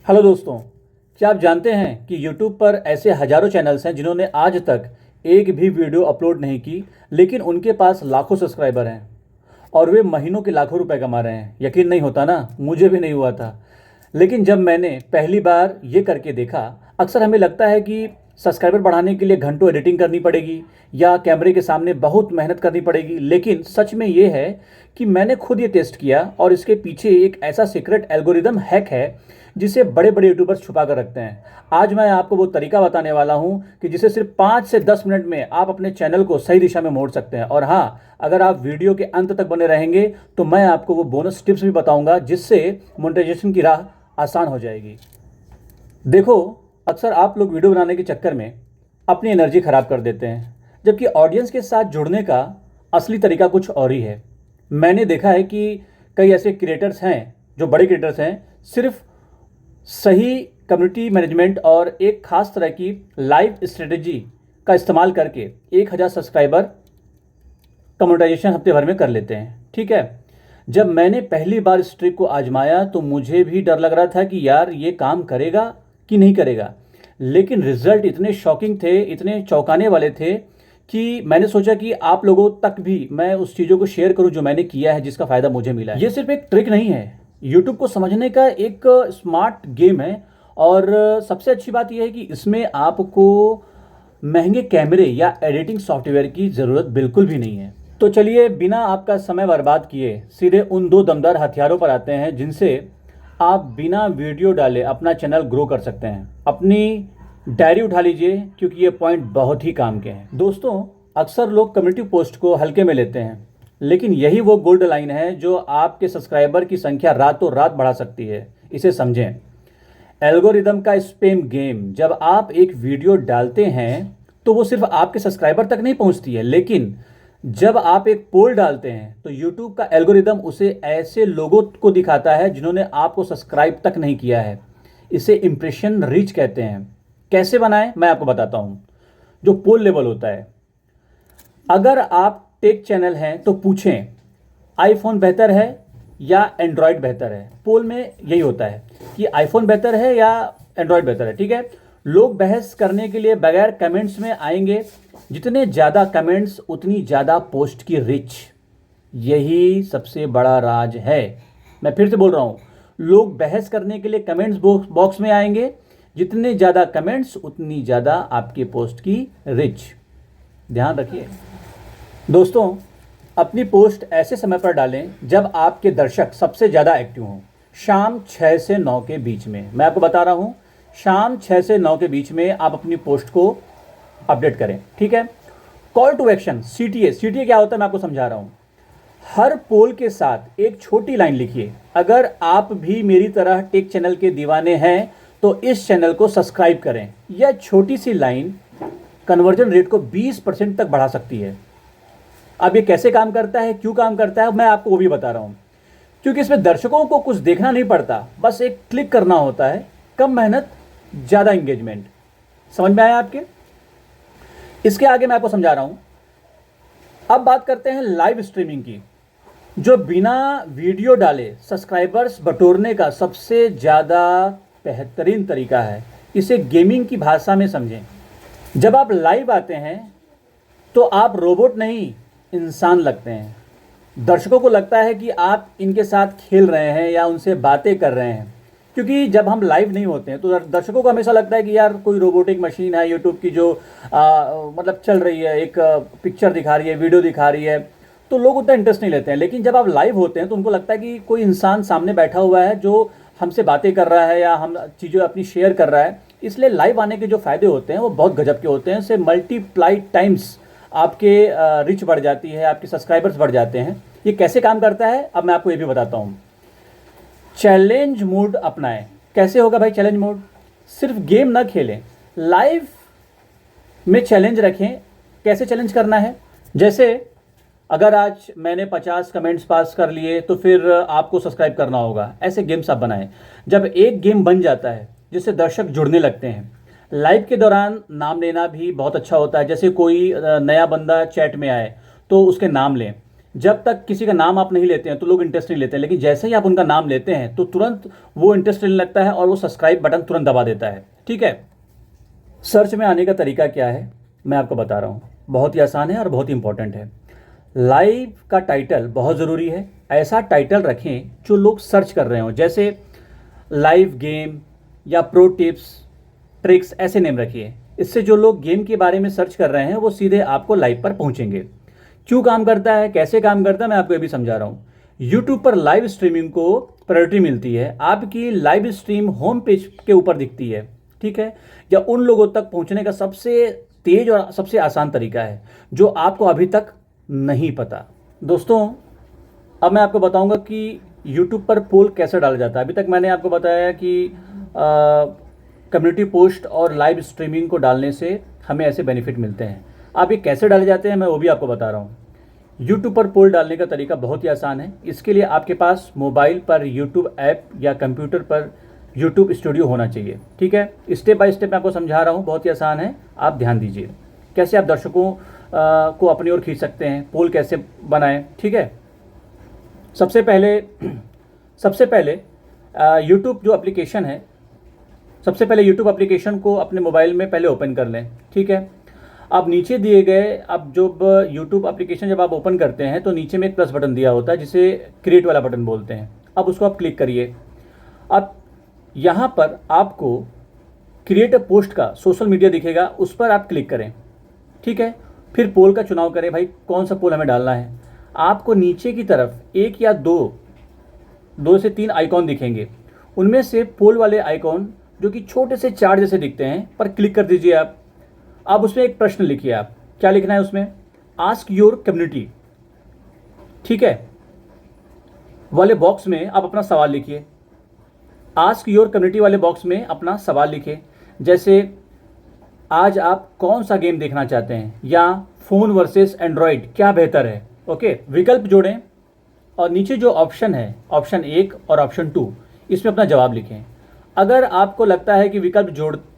Hello दोस्तों, क्या आप जानते हैं कि YouTube पर ऐसे हज़ारों चैनल्स हैं जिन्होंने आज तक एक भी वीडियो अपलोड नहीं की, लेकिन उनके पास लाखों सब्सक्राइबर हैं और वे महीनों के लाखों रुपए कमा रहे हैं। यकीन नहीं होता ना, मुझे भी नहीं हुआ था। लेकिन जब मैंने पहली बार ये करके देखा, अक्सर हमें लगता है कि सब्सक्राइबर बढ़ाने के लिए घंटों एडिटिंग करनी पड़ेगी या कैमरे के सामने बहुत मेहनत करनी पड़ेगी। लेकिन सच में ये है कि मैंने खुद ये टेस्ट किया और इसके पीछे एक ऐसा सीक्रेट एल्गोरिदम हैक है जिसे बड़े बड़े यूट्यूबर्स छुपा कर रखते हैं। आज मैं आपको वो तरीका बताने वाला हूँ कि जिसे सिर्फ 5 से 10 मिनट में आप अपने चैनल को सही दिशा में मोड़ सकते हैं। और हाँ, अगर आप वीडियो के अंत तक बने रहेंगे तो मैं आपको वो बोनस टिप्स भी बताऊंगा जिससे मोनेटाइजेशन की राह आसान हो जाएगी। देखो, अक्सर आप लोग वीडियो बनाने के चक्कर में अपनी एनर्जी ख़राब कर देते हैं, जबकि ऑडियंस के साथ जुड़ने का असली तरीका कुछ और ही है। मैंने देखा है कि कई ऐसे क्रिएटर्स हैं, जो बड़े क्रिएटर्स हैं, सिर्फ सही कम्युनिटी मैनेजमेंट और एक खास तरह की लाइव स्ट्रेटजी का इस्तेमाल करके 1000 सब्सक्राइबर का मोनेटाइजेशन हफ्ते भर में कर लेते हैं। ठीक है, जब मैंने पहली बार इस ट्रिक को आजमाया तो मुझे भी डर लग रहा था कि यार ये काम करेगा कि नहीं करेगा, लेकिन रिजल्ट इतने शॉकिंग थे, इतने चौंकाने वाले थे कि मैंने सोचा कि आप लोगों तक भी मैं उस चीज़ों को शेयर करूं जो मैंने किया है, जिसका फ़ायदा मुझे मिला है। ये सिर्फ एक ट्रिक नहीं है, यूट्यूब को समझने का एक स्मार्ट गेम है। और सबसे अच्छी बात यह है कि इसमें आपको महंगे कैमरे या एडिटिंग सॉफ्टवेयर की ज़रूरत बिल्कुल भी नहीं है। तो चलिए, बिना आपका समय बर्बाद किए सीधे उन दो दमदार हथियारों पर आते हैं जिनसे आप बिना वीडियो डाले अपना चैनल ग्रो कर सकते हैं। अपनी डायरी उठा लीजिए क्योंकि ये पॉइंट बहुत ही काम के हैं। दोस्तों, अक्सर लोग कम्युनिटी पोस्ट को हल्के में लेते हैं, लेकिन यही वो गोल्ड लाइन है जो आपके सब्सक्राइबर की संख्या रातों रात बढ़ा सकती है। इसे समझें। एल्गोरिदम का स्पैम गेम। जब आप एक वीडियो डालते हैं तो वो सिर्फ आपके सब्सक्राइबर तक नहीं पहुंचती है, लेकिन जब आप एक पोल डालते हैं तो यूट्यूब का एल्गोरिदम उसे ऐसे लोगों को दिखाता है जिन्होंने आपको सब्सक्राइब तक नहीं किया है। इसे इंप्रेशन रीच कहते हैं। कैसे बनाएं, मैं आपको बताता हूं। जो पोल लेवल होता है, अगर आप टेक चैनल हैं तो पूछें आईफोन बेहतर है या एंड्रॉयड बेहतर है। पोल में यही होता है कि आईफोन बेहतर है या एंड्रॉयड बेहतर है। ठीक है, लोग बहस करने के लिए बगैर कमेंट्स में आएंगे। जितने ज़्यादा कमेंट्स उतनी ज़्यादा पोस्ट की रिच। यही सबसे बड़ा राज है। मैं फिर से बोल रहा हूँ, लोग बहस करने के लिए कमेंट्स बॉक्स में आएंगे। जितने ज़्यादा कमेंट्स उतनी ज़्यादा आपके पोस्ट की रिच। ध्यान रखिए दोस्तों, अपनी पोस्ट ऐसे समय पर डालें जब आपके दर्शक सबसे ज़्यादा एक्टिव हों। शाम 6 से 9 के बीच में। मैं आपको बता रहा हूँ, शाम 6 से 9 के बीच में आप अपनी पोस्ट को अपडेट करें। ठीक है, कॉल टू एक्शन, सीटीए क्या होता है मैं आपको समझा रहा हूँ। हर पोल के साथ एक छोटी लाइन लिखिए। अगर आप भी मेरी तरह टेक चैनल के दीवाने हैं तो इस चैनल को सब्सक्राइब करें। यह छोटी सी लाइन कन्वर्जन रेट को 20% तक बढ़ा सकती है। अब ये कैसे काम करता है, क्यों काम करता है, मैं आपको वो भी बता रहा हूँ। क्योंकि इसमें दर्शकों को कुछ देखना नहीं पड़ता, बस एक क्लिक करना होता है। कम मेहनत, ज़्यादा इंगेजमेंट। समझ में आया आपके? इसके आगे मैं आपको समझा रहा हूँ। अब बात करते हैं लाइव स्ट्रीमिंग की, जो बिना वीडियो डाले सब्सक्राइबर्स बटोरने का सबसे ज़्यादा बेहतरीन तरीका है। इसे गेमिंग की भाषा में समझें। जब आप लाइव आते हैं तो आप रोबोट नहीं, इंसान लगते हैं। दर्शकों को लगता है कि आप इनके साथ खेल रहे हैं या उनसे बातें कर रहे हैं। क्योंकि जब हम लाइव नहीं होते हैं तो दर्शकों को हमेशा लगता है कि यार कोई रोबोटिक मशीन है यूट्यूब की जो मतलब चल रही है, एक पिक्चर दिखा रही है, वीडियो दिखा रही है, तो लोग उतना इंटरेस्ट नहीं लेते हैं। लेकिन जब आप लाइव होते हैं तो उनको लगता है कि कोई इंसान सामने बैठा हुआ है जो हमसे बातें कर रहा है या हम चीज़ें अपनी शेयर कर रहा है। इसलिए लाइव आने के जो फ़ायदे होते हैं वो बहुत गजब के होते हैं। इससे मल्टीप्लाइड टाइम्स आपके रिच बढ़ जाती है, आपके सब्सक्राइबर्स बढ़ जाते हैं। ये कैसे काम करता है अब मैं आपको ये भी बताता हूँ। चैलेंज मोड अपनाएं। कैसे होगा भाई चैलेंज मोड? सिर्फ गेम ना खेलें, लाइव में चैलेंज रखें। कैसे चैलेंज करना है? जैसे अगर आज मैंने 50 कमेंट्स पास कर लिए तो फिर आपको सब्सक्राइब करना होगा। ऐसे गेम्स आप बनाएं। जब एक गेम बन जाता है जिससे दर्शक जुड़ने लगते हैं, लाइव के दौरान नाम लेना भी बहुत अच्छा होता है। जैसे कोई नया बंदा चैट में आए तो उसके नाम लें। जब तक किसी का नाम आप नहीं लेते हैं तो लोग इंटरेस्ट नहीं लेते हैं, लेकिन जैसे ही आप उनका नाम लेते हैं तो तुरंत वो इंटरेस्ट लेने लगता है और वो सब्सक्राइब बटन तुरंत दबा देता है। ठीक है, सर्च में आने का तरीका क्या है मैं आपको बता रहा हूँ, बहुत ही आसान है और बहुत ही इंपॉर्टेंट है। लाइव का टाइटल बहुत ज़रूरी है, ऐसा टाइटल रखें जो लोग सर्च कर रहे हों, जैसे लाइव गेम या प्रो टिप्स ट्रिक्स, ऐसे नेम रखिए। इससे जो लोग गेम के बारे में सर्च कर रहे हैं वो सीधे आपको लाइव पर पहुंचेंगे। क्यों काम करता है, कैसे काम करता है, मैं आपको ये भी समझा रहा हूँ। यूट्यूब पर लाइव स्ट्रीमिंग को प्रायोरिटी मिलती है, आपकी लाइव स्ट्रीम होम पेज के ऊपर दिखती है। ठीक है, या उन लोगों तक पहुंचने का सबसे तेज और सबसे आसान तरीका है जो आपको अभी तक नहीं पता। दोस्तों, अब मैं आपको बताऊंगा कि यूट्यूब पर पोल कैसे डाला जाता है। अभी तक मैंने आपको बताया कि कम्युनिटी पोस्ट और लाइव स्ट्रीमिंग को डालने से हमें ऐसे बेनिफिट मिलते हैं। आप ये कैसे डाले जाते हैं मैं वो भी आपको बता रहा हूँ। यूट्यूब पर पोल डालने का तरीका बहुत ही आसान है। इसके लिए आपके पास मोबाइल पर यूट्यूब ऐप या कंप्यूटर पर यूट्यूब स्टूडियो होना चाहिए। ठीक है, स्टेप बाय स्टेप मैं आपको समझा रहा हूँ, बहुत ही आसान है, आप ध्यान दीजिए। कैसे आप दर्शकों को अपनी ओर खींच सकते हैं, पोल कैसे बनाएं। ठीक है, सबसे पहले यूट्यूब जो एप्लीकेशन है, सबसे पहले यूट्यूब एप्लीकेशन को अपने मोबाइल में पहले ओपन कर लें। ठीक है, अब नीचे दिए गए, अब जब यूट्यूब एप्लीकेशन जब आप ओपन करते हैं तो नीचे में एक प्लस बटन दिया होता है जिसे क्रिएट वाला बटन बोलते हैं। अब उसको आप क्लिक करिए। अब यहाँ पर आपको क्रिएट अ पोस्ट का सोशल मीडिया दिखेगा, उस पर आप क्लिक करें। ठीक है, फिर पोल का चुनाव करें, भाई कौन सा पोल हमें डालना है। आपको नीचे की तरफ एक या दो से तीन आइकॉन दिखेंगे, उनमें से पोल वाले आइकॉन जो कि छोटे से चार्ट जैसे दिखते हैं पर क्लिक कर दीजिए आप। अब उसमें एक प्रश्न लिखिए, आप क्या लिखना है उसमें, आस्क योर कम्युनिटी। ठीक है, वाले बॉक्स में आप अपना सवाल लिखिए। आस्क योर कम्युनिटी वाले बॉक्स में अपना सवाल लिखिए, जैसे आज आप कौन सा गेम देखना चाहते हैं, या फ़ोन वर्सेस एंड्रॉयड क्या बेहतर है। ओके, विकल्प जोड़ें और नीचे जो ऑप्शन है, ऑप्शन 1 और ऑप्शन 2, इसमें अपना जवाब लिखें। अगर आपको लगता है कि विकल्प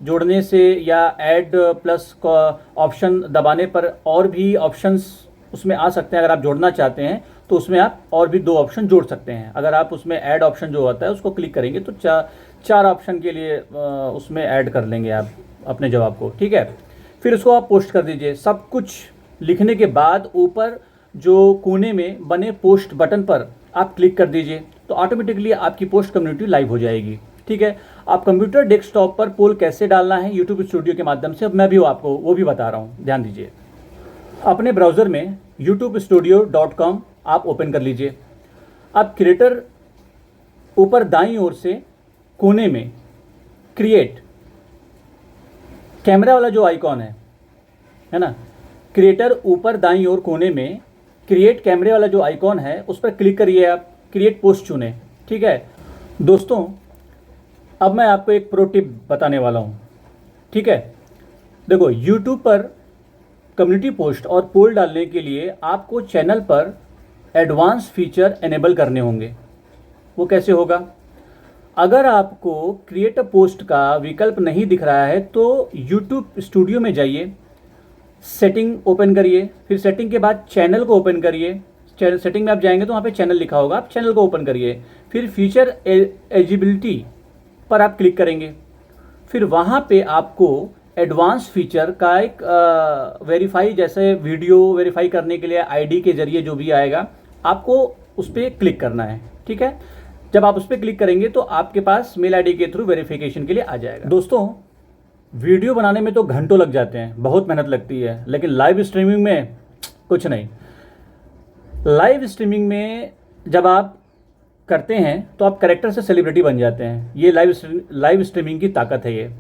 जोड़ने से या ऐड प्लस ऑप्शन दबाने पर और भी ऑप्शंस उसमें आ सकते हैं, अगर आप जोड़ना चाहते हैं तो उसमें आप और भी 2 ऑप्शन जोड़ सकते हैं। अगर आप उसमें ऐड ऑप्शन जो होता है उसको क्लिक करेंगे तो 4 ऑप्शन के लिए उसमें ऐड कर लेंगे आप अपने जवाब को। ठीक है, फिर उसको आप पोस्ट कर दीजिए। सब कुछ लिखने के बाद ऊपर जो कोने में बने पोस्ट बटन पर आप क्लिक कर दीजिए, तो ऑटोमेटिकली आपकी पोस्ट कम्युनिटी लाइव हो जाएगी। ठीक है, आप कंप्यूटर डेस्कटॉप पर पोल कैसे डालना है यूट्यूब स्टूडियो के माध्यम से, अब मैं भी आपको वो भी बता रहा हूँ, ध्यान दीजिए। अपने ब्राउज़र में youtube-studio.com आप ओपन कर लीजिए। अब क्रिएटर ऊपर दाईं ओर से कोने में क्रिएट कैमरा वाला जो आइकॉन है ना, क्रिएटर ऊपर दाईं ओर कोने में क्रिएट कैमरे वाला जो आइकॉन है उस पर क्लिक करिए, आप क्रिएट पोस्ट चुनें। ठीक है दोस्तों, अब मैं आपको एक प्रो टिप बताने वाला हूँ। ठीक है, देखो यूट्यूब पर कम्युनिटी पोस्ट और पोल डालने के लिए आपको चैनल पर एडवांस फीचर एनेबल करने होंगे। वो कैसे होगा, अगर आपको क्रिएट अ पोस्ट का विकल्प नहीं दिख रहा है तो यूट्यूब स्टूडियो में जाइए, सेटिंग ओपन करिए, फिर सेटिंग के बाद चैनल को ओपन करिए। सेटिंग में आप जाएंगे तो वहाँ पे चैनल लिखा होगा, आप चैनल को ओपन करिए, फिर फीचर एलिजिबिलिटी पर आप क्लिक करेंगे। फिर वहाँ पे आपको एडवांस फीचर का एक वेरीफाई, जैसे वीडियो वेरीफाई करने के लिए आईडी के जरिए जो भी आएगा, आपको उस पर क्लिक करना है। ठीक है, जब आप उस पर क्लिक करेंगे तो आपके पास मेल आईडी के थ्रू वेरिफिकेशन के लिए आ जाएगा। दोस्तों, वीडियो बनाने में तो घंटों लग जाते हैं, बहुत मेहनत लगती है, लेकिन लाइव स्ट्रीमिंग में कुछ नहीं। लाइव स्ट्रीमिंग में जब आप करते हैं तो आप कैरेक्टर से सेलिब्रिटी बन जाते हैं। ये लाइव स्ट्रीमिंग की ताकत है ये।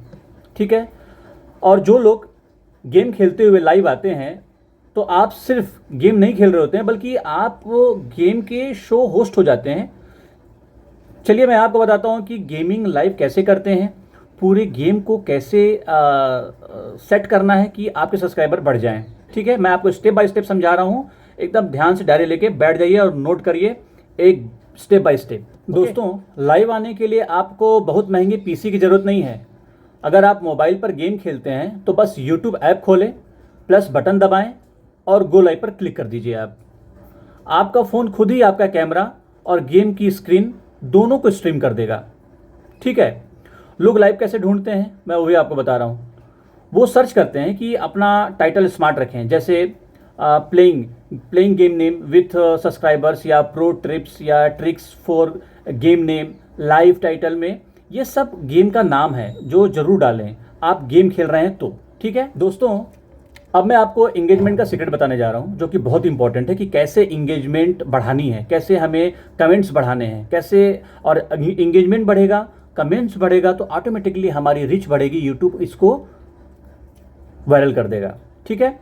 ठीक है, और जो लोग गेम खेलते हुए लाइव आते हैं तो आप सिर्फ गेम नहीं खेल रहे होते हैं, बल्कि आप वो गेम के शो होस्ट हो जाते हैं। चलिए मैं आपको बताता हूँ कि गेमिंग लाइव कैसे करते हैं, पूरे गेम को कैसे सेट करना है कि आपके सब्सक्राइबर बढ़ जाएं। ठीक है, मैं आपको स्टेप बाय स्टेप समझा रहा हूँ, एकदम ध्यान से डायरी लेके बैठ जाइए और नोट करिए एक स्टेप बाय स्टेप। दोस्तों, लाइव आने के लिए आपको बहुत महंगे पीसी की ज़रूरत नहीं है। अगर आप मोबाइल पर गेम खेलते हैं तो बस यूट्यूब ऐप खोलें, प्लस बटन दबाएं और गो लाइव पर क्लिक कर दीजिए। आपका फ़ोन खुद ही आपका कैमरा और गेम की स्क्रीन दोनों को स्ट्रीम कर देगा। ठीक है। लोग लाइव कैसे ढूंढते हैं मैं वो भी आपको बता रहा हूँ। वो सर्च करते हैं कि अपना टाइटल स्मार्ट रखें, जैसे playing game name with subscribers या प्रो ट्रिप्स या tricks for game name, live title में ये सब गेम का नाम है जो ज़रूर डालें आप गेम खेल रहे हैं तो। ठीक है दोस्तों, अब मैं आपको इंगेजमेंट का सीक्रेट बताने जा रहा हूँ जो कि बहुत इंपॉर्टेंट है कि कैसे इंगेजमेंट बढ़ानी है, कैसे हमें कमेंट्स बढ़ाने हैं, कैसे। और इंगेजमेंट बढ़ेगा, कमेंट्स बढ़ेगा तो ऑटोमेटिकली हमारी रीच बढ़ेगी, यूट्यूब इसको वायरल कर देगा। ठीक है,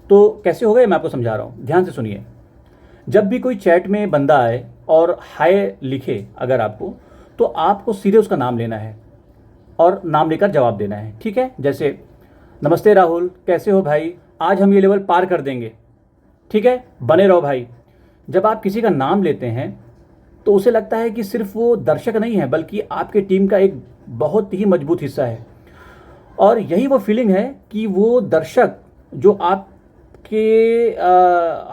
तो कैसे होगा ये मैं आपको समझा रहा हूँ, ध्यान से सुनिए। जब भी कोई चैट में बंदा आए और हाय लिखे अगर आपको, तो आपको सीधे उसका नाम लेना है और नाम लेकर जवाब देना है। ठीक है, जैसे नमस्ते राहुल, कैसे हो भाई, आज हम ये लेवल पार कर देंगे। ठीक है, बने रहो भाई। जब आप किसी का नाम लेते हैं तो उसे लगता है कि सिर्फ वो दर्शक नहीं है बल्कि आपके टीम का एक बहुत ही मजबूत हिस्सा है। और यही वो फीलिंग है कि वो दर्शक जो आपके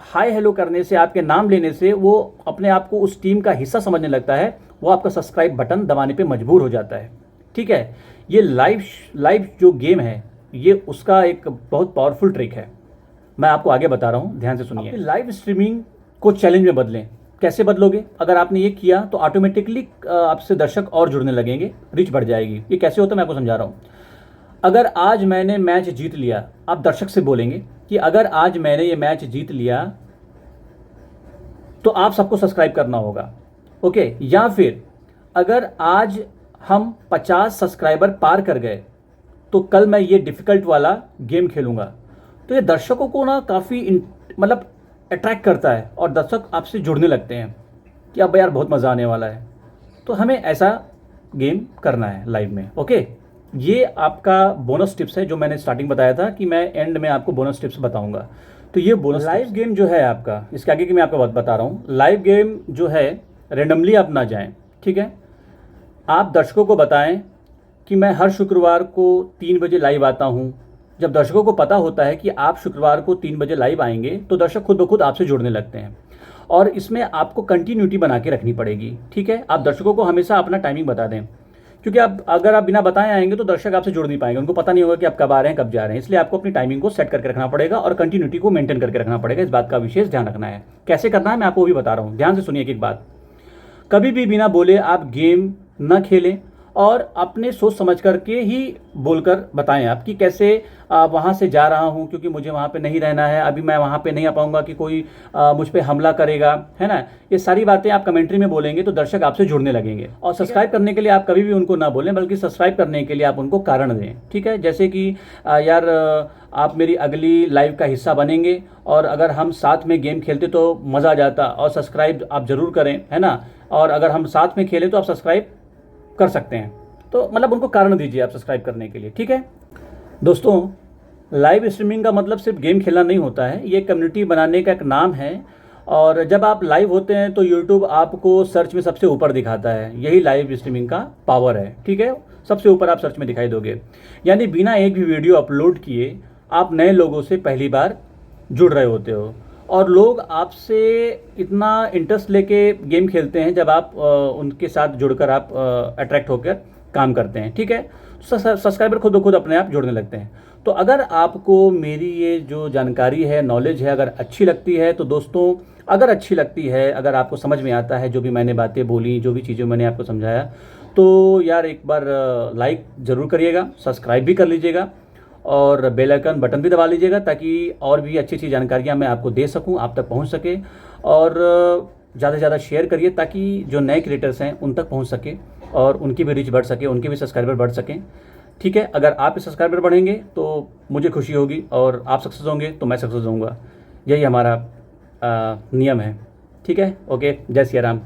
हाय हेलो करने से, आपके नाम लेने से वो अपने आप को उस टीम का हिस्सा समझने लगता है, वो आपका सब्सक्राइब बटन दबाने पे मजबूर हो जाता है। ठीक है, ये लाइव जो गेम है ये उसका एक बहुत पावरफुल ट्रिक है, मैं आपको आगे बता रहा हूँ, ध्यान से सुनिए। लाइव स्ट्रीमिंग को चैलेंज में बदलें। कैसे बदलोगे? अगर आपने ये किया तो ऑटोमेटिकली आपसे दर्शक और जुड़ने लगेंगे, रीच बढ़ जाएगी। ये कैसे होता है मैं आपको समझा रहा हूँ। अगर आज मैंने मैच जीत लिया, आप दर्शक से बोलेंगे कि अगर आज मैंने ये मैच जीत लिया तो आप सबको सब्सक्राइब करना होगा। ओके, या फिर अगर आज हम 50 सब्सक्राइबर पार कर गए तो कल मैं ये डिफ़िकल्ट वाला गेम खेलूँगा। तो ये दर्शकों को ना काफ़ी मतलब अट्रैक्ट करता है और दर्शक आपसे जुड़ने लगते हैं कि अब यार बहुत मज़ा आने वाला है। तो हमें ऐसा गेम करना है लाइव में। ओके, ये आपका बोनस टिप्स है जो मैंने स्टार्टिंग बताया था कि मैं एंड में आपको बोनस टिप्स बताऊंगा। तो ये बोनस लाइव गेम जो है आपका, इसके आगे की मैं आपको बता रहा हूँ। लाइव गेम जो है रेंडमली आप ना जाएं। ठीक है, आप दर्शकों को बताएं कि मैं हर शुक्रवार को 3 बजे लाइव आता हूँ। जब दर्शकों को पता होता है कि आप शुक्रवार को 3 बजे लाइव आएंगे तो दर्शक खुद ब खुद आपसे जुड़ने लगते हैं। और इसमें आपको कंटिन्यूटी बना के रखनी पड़ेगी। ठीक है, आप दर्शकों को हमेशा अपना टाइमिंग बता दें, क्योंकि अगर आप बिना बताए आएंगे तो दर्शक आपसे जुड़ नहीं पाएंगे, उनको पता नहीं होगा कि आप कब आ रहे हैं कब जा रहे हैं। इसलिए आपको अपनी टाइमिंग को सेट करके रखना पड़ेगा और कंटिन्यूटी को मेंटेन करके रखना पड़ेगा। इस बात का विशेष ध्यान रखना है। कैसे करना है मैं आपको भी बता रहा हूँ, ध्यान से सुनिए एक बात। कभी भी बिना बोले आप गेम न खेलें और अपने सोच समझ करके ही बोलकर बताएं आप कि कैसे वहाँ से जा रहा हूँ क्योंकि मुझे वहाँ पे नहीं रहना है, अभी मैं वहाँ पे नहीं आ पाऊँगा कि कोई मुझ पे हमला करेगा, है ना। ये सारी बातें आप कमेंट्री में बोलेंगे तो दर्शक आपसे जुड़ने लगेंगे। और सब्सक्राइब करने के लिए आप कभी भी उनको ना बोलें, बल्कि सब्सक्राइब करने के लिए आप उनको कारण दें। ठीक है, जैसे कि यार आप मेरी अगली लाइव का हिस्सा बनेंगे और अगर हम साथ में गेम खेलते तो मज़ा आ जाता, और सब्सक्राइब आप ज़रूर करें, है ना। और अगर हम साथ में खेलें तो आप सब्सक्राइब कर सकते हैं। तो मतलब उनको कारण दीजिए आप सब्सक्राइब करने के लिए। ठीक है दोस्तों, लाइव स्ट्रीमिंग का मतलब सिर्फ गेम खेलना नहीं होता है, ये कम्युनिटी बनाने का एक नाम है। और जब आप लाइव होते हैं तो यूट्यूब आपको सर्च में सबसे ऊपर दिखाता है, यही लाइव स्ट्रीमिंग का पावर है। ठीक है, सबसे ऊपर आप सर्च में दिखाई दोगे, यानी बिना एक भी वीडियो अपलोड किए आप नए लोगों से पहली बार जुड़ रहे होते हो। और लोग आपसे इतना इंटरेस्ट लेके गेम खेलते हैं जब आप उनके साथ जुड़कर आप अट्रैक्ट होकर काम करते हैं। ठीक है, सब्सक्राइबर खुद ब खुद अपने आप जुड़ने लगते हैं। तो अगर आपको मेरी ये जो जानकारी है, नॉलेज है, अगर अच्छी लगती है तो दोस्तों, अगर अच्छी लगती है, अगर आपको समझ में आता है जो भी मैंने बातें बोली, जो भी चीज़ें मैंने आपको समझाया, तो यार एक बार लाइक ज़रूर करिएगा, सब्सक्राइब भी कर लीजिएगा और बेल आइकन बटन भी दबा लीजिएगा ताकि और भी अच्छी अच्छी जानकारियाँ मैं आपको दे सकूँ, आप तक पहुँच सके। और ज़्यादा से ज़्यादा शेयर करिए ताकि जो नए क्रिएटर्स हैं उन तक पहुँच सके और उनकी भी रीच बढ़ सके, उनके भी सब्सक्राइबर बढ़ सकें। ठीक है, अगर आप सब्सक्राइबर बढ़ेंगे तो मुझे खुशी होगी और आप सक्सेस होंगे तो मैं सक्सेस होऊंगा। यही हमारा नियम है। ठीक है, ओके, जय सिया राम।